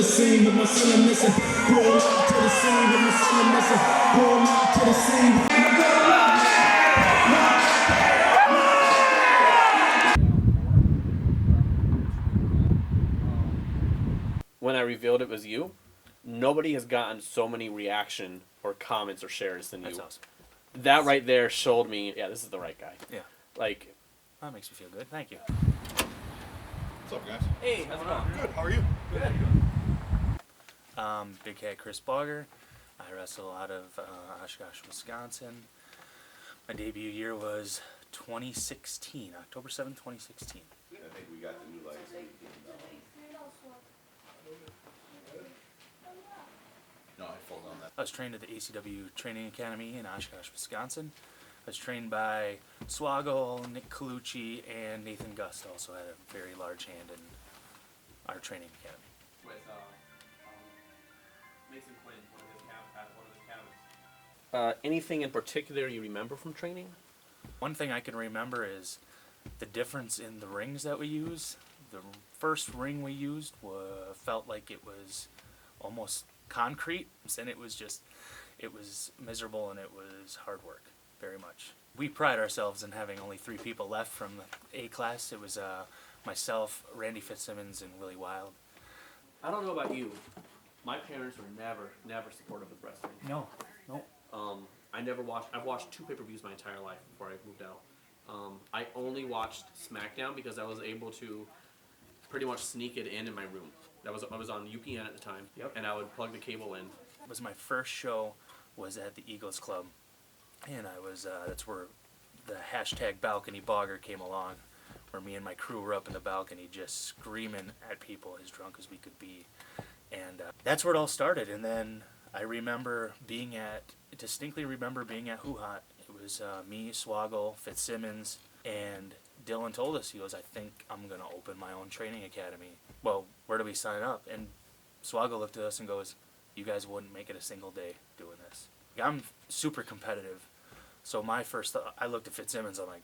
scene with my son missing. Pull up to the scene with my son missing. Pull up to the scene. When I revealed it was you, nobody has gotten so many reaction or comments or shares than you. That's awesome. That right there showed me, yeah, this is the right guy. Yeah. Like, That makes me feel good. Thank you. What's up, guys? hey, how's it going? Good. How are you? Good. Big Cat Chris Baugher. I wrestle out of Oshkosh, Wisconsin. My debut year was 2016, October 7th, 2016. I think we got the new lights. No, I fold on that. I was trained at the ECW Training Academy in Oshkosh, Wisconsin. I was trained by Swaggle, Nick Colucci, and Nathan Gust also had a very large hand in our training academy. With Mason Quinn, one of his cabins. Anything in particular you remember from training? One thing I can remember is the difference in the rings that we use. The first ring we used felt like it was almost concrete, and it was miserable and it was hard work, very much. We pride ourselves in having only 3 people left from the A class. It was myself, Randy Fitzsimmons, and Willie Wild. I don't know about you. My parents were never supportive of wrestling. No. I've watched 2 pay-per-views my entire life before I moved out. I only watched SmackDown because I was able to pretty much sneak it in my room. I was on UPN at the time, Yep. and I would plug the cable in. It was my first show was at the Eagles Club, and I was that's where the hashtag Balcony Baugher came along, where me and my crew were up in the balcony just screaming at people as drunk as we could be, and that's where it all started. And then I distinctly remember being at Hoo Hot. It was me, Swaggle, Fitzsimmons, and Dylan told us, he goes, I think I'm going to open my own training academy. Well, where do we sign up? And Swaggle looked at us and goes, you guys wouldn't make it a single day doing this. I'm super competitive. So my first thought, I looked at Fitzsimmons, I'm like,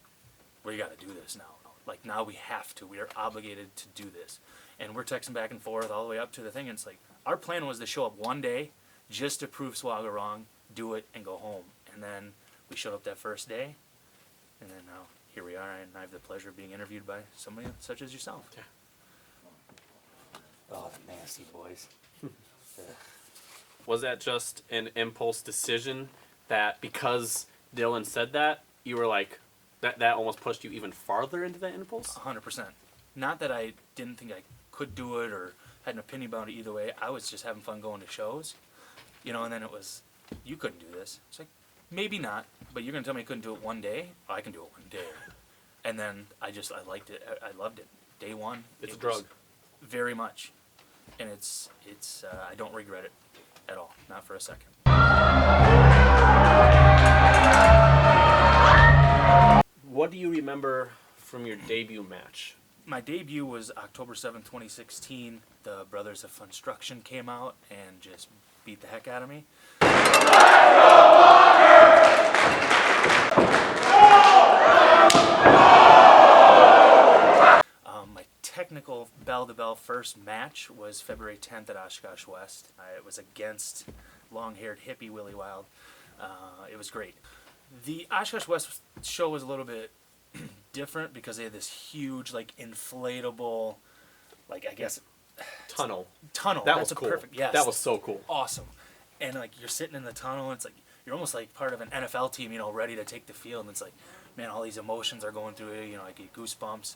we got to do this now. Like, now we have to. We are obligated to do this. And we're texting back and forth all the way up to the thing. And it's like, our plan was to show up one day just to prove Swaggle wrong, do it, and go home. And then we showed up that first day. And then now here we are, and I have the pleasure of being interviewed by somebody such as yourself. Yeah. Oh, the nasty boys. Was that just an impulse decision that because Dylan said that, you were like, that almost pushed you even farther into that impulse? 100%. Not that I didn't think I could do it or had an opinion about it either way. I was just having fun going to shows, and then it was, you couldn't do this. It's like, maybe not, but you're going to tell me I couldn't do it one day? Oh, I can do it one day. And then I liked it. I loved it. Day one. It's a drug. Very much. And it's I don't regret it at all. Not for a second. What do you remember from your debut match? My debut was October 7th, 2016. The Brothers of Funstruction came out and just beat the heck out of me. My technical bell-to-bell first match was February 10th at Oshkosh West. It was against long-haired hippie Willie Wild. It was great. The Oshkosh West show was a little bit different because they had this huge, inflatable, I guess... Tunnel. That was cool. Perfect, yes. That was so cool. Awesome. And, you're sitting in the tunnel, and it's you're almost like part of an NFL team, ready to take the field, and it's man, all these emotions are going through it, I get goosebumps,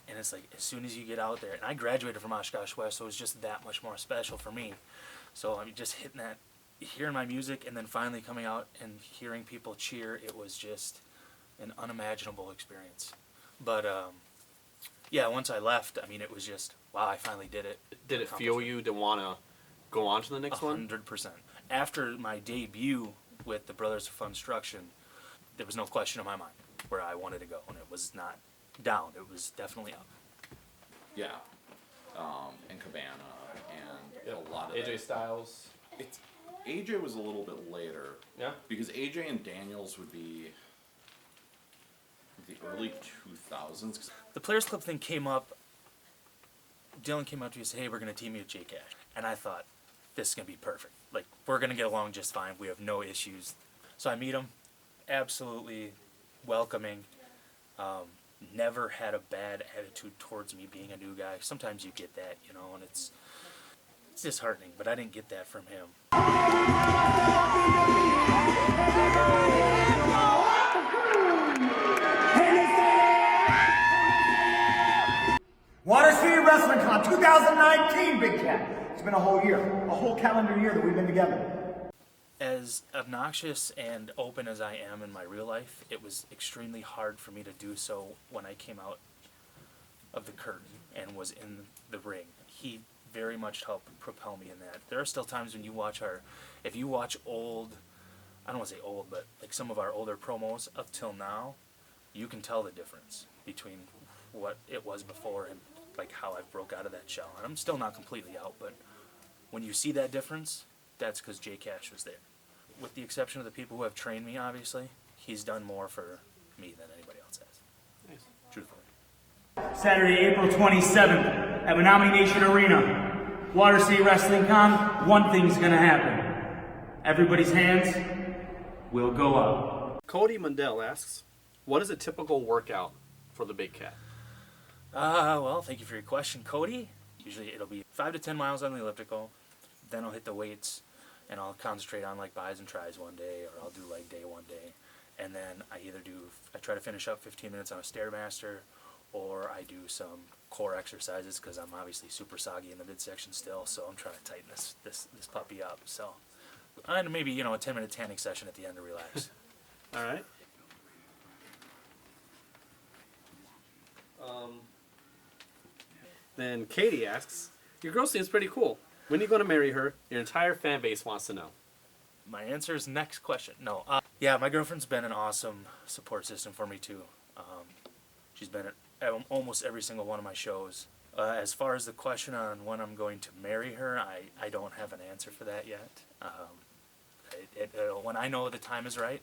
and it's as soon as you get out there, and I graduated from Oshkosh West, so it was just that much more special for me. So I'm just hitting that, hearing my music, and then finally coming out and hearing people cheer, it was just an unimaginable experience. But, once I left, it was just, wow, I finally did it. Did it fuel you to want to go on to the next one? 100%. After my debut with the Brothers of Funstruction, there was no question in my mind where I wanted to go, and it was not down. It was definitely up. Yeah. And Cabana and a lot of AJ Styles. AJ was a little bit later. Yeah. Because AJ and Daniels would be the early 2000s. The Players Club thing came up Dylan came up to me and said, hey, we're going to team you with J Cash. And I thought, this is going to be perfect. Like, we're going to get along just fine. We have no issues. So I meet him, absolutely welcoming. Never had a bad attitude towards me being a new guy. Sometimes you get that, you know, and it's disheartening, but I didn't get that from him. Water City Wrestling Con 2019, Big Cat. It's been a whole year, a whole calendar year that we've been together. As obnoxious and open as I am in my real life, it was extremely hard for me to do so when I came out of the curtain and was in the ring. He very much helped propel me in that. There are still times when you watch if you watch old, I don't want to say old, but like some of our older promos up till now, you can tell the difference between what it was before and like how I broke out of that shell. And I'm still not completely out, but when you see that difference, that's because J Cash was there. With the exception of the people who have trained me, obviously, he's done more for me than anybody else has. Nice. Truthfully. Saturday, April 27th at Menominee Nation Arena. Water City Wrestling Con, one thing's gonna happen. Everybody's hands will go up. Cody Mundell asks, what is a typical workout for the Big Cat? Well, thank you for your question, Cody. Usually it'll be 5 to 10 miles on the elliptical. Then I'll hit the weights, and I'll concentrate on like bis and tris one day, or I'll do leg day one day. And then I try to finish up 15 minutes on a Stairmaster, or I do some core exercises because I'm obviously super soggy in the midsection still, so I'm trying to tighten this puppy up. So, and maybe, a 10-minute tanning session at the end to relax. All right. Then Katie asks, your girl seems pretty cool. When are you going to marry her? Your entire fan base wants to know. My answer is next question. No. Yeah, my girlfriend's been an awesome support system for me, too. She's been at almost every single one of my shows. As far as the question on when I'm going to marry her, I don't have an answer for that yet. When I know the time is right,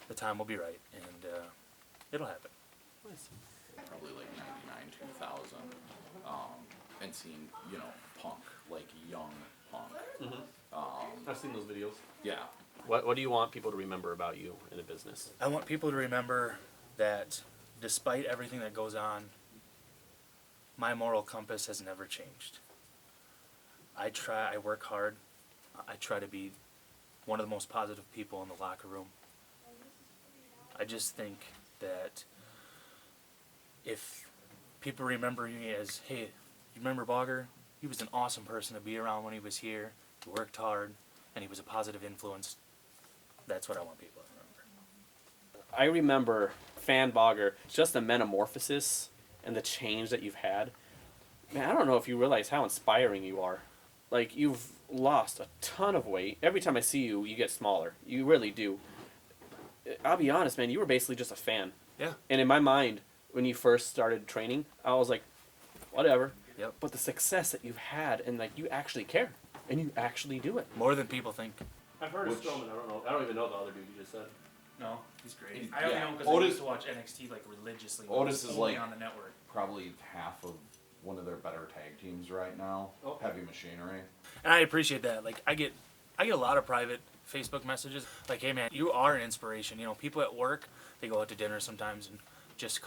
the time will be right, and it'll happen. Nice. Probably like 99, 2000, and seeing, Punk, like young Punk. Mm-hmm. I've seen those videos. Yeah. What do you want people to remember about you in the business? I want people to remember that despite everything that goes on, my moral compass has never changed. I work hard. I try to be one of the most positive people in the locker room. I just think that if people remember me as, hey, you remember Baugher? He was an awesome person to be around when he was here. He worked hard, and he was a positive influence. That's what I want people to remember. I remember Fan Baugher, just the metamorphosis and the change that you've had. Man, I don't know if you realize how inspiring you are. Like, you've lost a ton of weight. Every time I see you, you get smaller. You really do. I'll be honest, man, you were basically just a fan. Yeah. And in my mind, when you first started training, I was like, whatever. Yep. But the success that you've had, and like, you actually care. And you actually do it. More than people think. I've heard of Strowman. I don't even know the other dude you just said. No, he's great. I only know because I I used used to watch NXT like religiously. Otis is only like on the network. probably half of one of their better tag teams right now. Okay. Heavy Machinery. And I appreciate that. Like I get a lot of private Facebook messages. Like, hey man, you are an inspiration. People at work, they go out to dinner sometimes, and just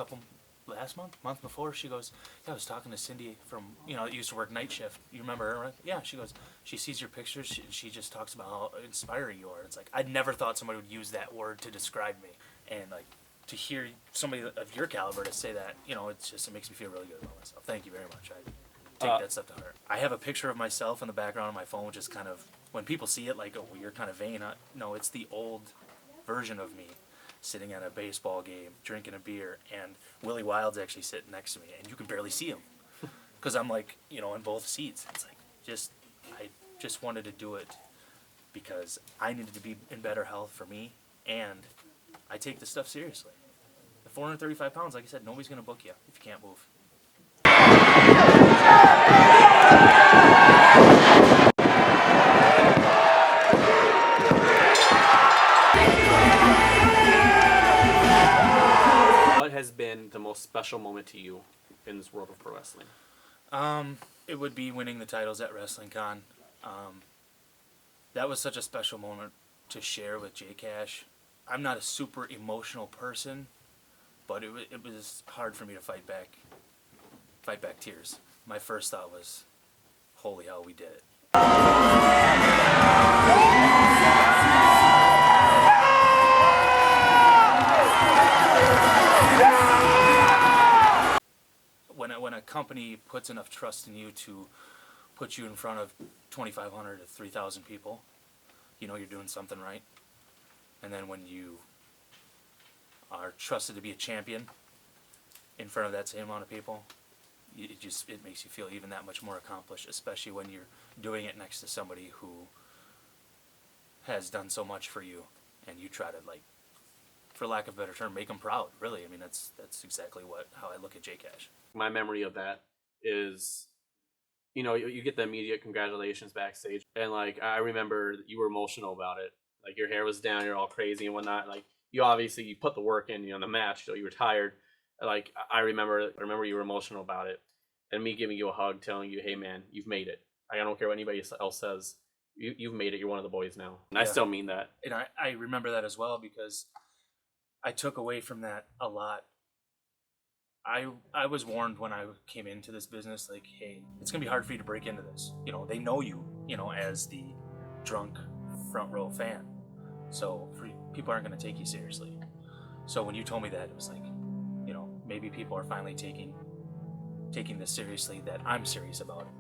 last month before, she goes, yeah, I was talking to Cindy from, that used to work night shift. You remember her, right? Yeah, she goes, she sees your pictures, she just talks about how inspiring you are. It's like, I'd never thought somebody would use that word to describe me. And like, to hear somebody of your caliber to say that, it makes me feel really good about myself. Thank you very much. I take that stuff to heart. I have a picture of myself in the background of my phone, which is kind of, when people see it, like, oh, you're kind of vain. No, it's the old version of me, sitting at a baseball game, drinking a beer, and Willie Wild's actually sitting next to me, and you can barely see him, because I'm like, in both seats. It's like, I just wanted to do it because I needed to be in better health for me, and I take this stuff seriously. At 435 pounds, like I said, nobody's going to book you if you can't move. What has been the most special moment to you in this world of pro wrestling? It would be winning the titles at WrestlingCon. That was such a special moment to share with J Cash. I'm not a super emotional person, but it was hard for me to fight back tears. My first thought was, holy hell, we did it. When a company puts enough trust in you to put you in front of 2,500 to 3,000 people, you know you're doing something right. And then when you are trusted to be a champion in front of that same amount of people, it makes you feel even that much more accomplished, especially when you're doing it next to somebody who has done so much for you, and you try to, like, for lack of a better term, make them proud. Really, I mean, that's exactly how I look at J Cash. My memory of that is, you know, you get the immediate congratulations backstage, and like I remember that you were emotional about it. Like your hair was down, you're all crazy and whatnot. Like you put the work in, you know, the match, so you were tired. Like I remember you were emotional about it, and me giving you a hug, telling you, "Hey man, you've made it. I don't care what anybody else says. You've made it. You're one of the boys now." And yeah. I still mean that. And I remember that as well, because I took away from that a lot. I was warned when I came into this business, like, hey, it's gonna be hard for you to break into this. You know, they know you, you know, as the drunk front row fan. So people aren't gonna take you seriously. So when you told me that, it was like, you know, maybe people are finally taking this seriously, that I'm serious about it.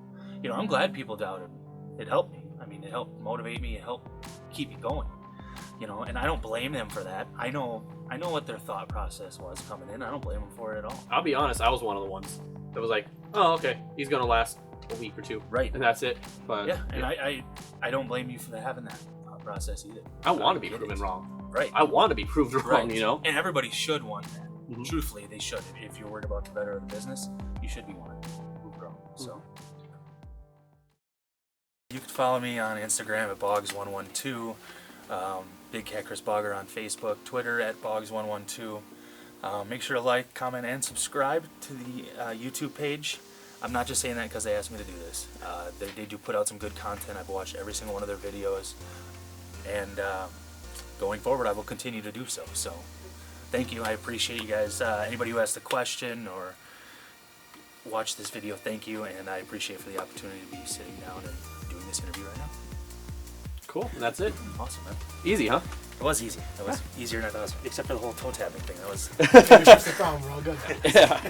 You know, I'm glad people doubted me. It helped me. I mean, it helped motivate me. It helped keep me going. You know, and I don't blame them for that. I know what their thought process was coming in. I don't blame them for it at all. I'll be honest, I was one of the ones that was like, oh, okay, he's gonna last a week or two, right? And that's it. But yeah, and I don't blame you for having that process either. I want to be proven wrong. Right. I want to be proved wrong. You know. And everybody should want that. Mm-hmm. Truthfully, they should. If you're worried about the better of the business, you should be wanting to prove wrong. So. You can follow me on Instagram at Boggs112, Big Cat Chris Baugher on Facebook, Twitter at Boggs112. Make sure to like, comment, and subscribe to the YouTube page. I'm not just saying that because they asked me to do this. They do put out some good content. I've watched every single one of their videos, and going forward, I will continue to do so. So, thank you. I appreciate you guys. Anybody who asked a question or watched this video, thank you, and I appreciate for the opportunity to be sitting down and doing this interview right now. Cool. And that's it. Awesome, man. Easy, huh? It was easy. It was easier than I thought, except for the whole toe tapping thing. That was. Finish the problem, we're all good. Yeah.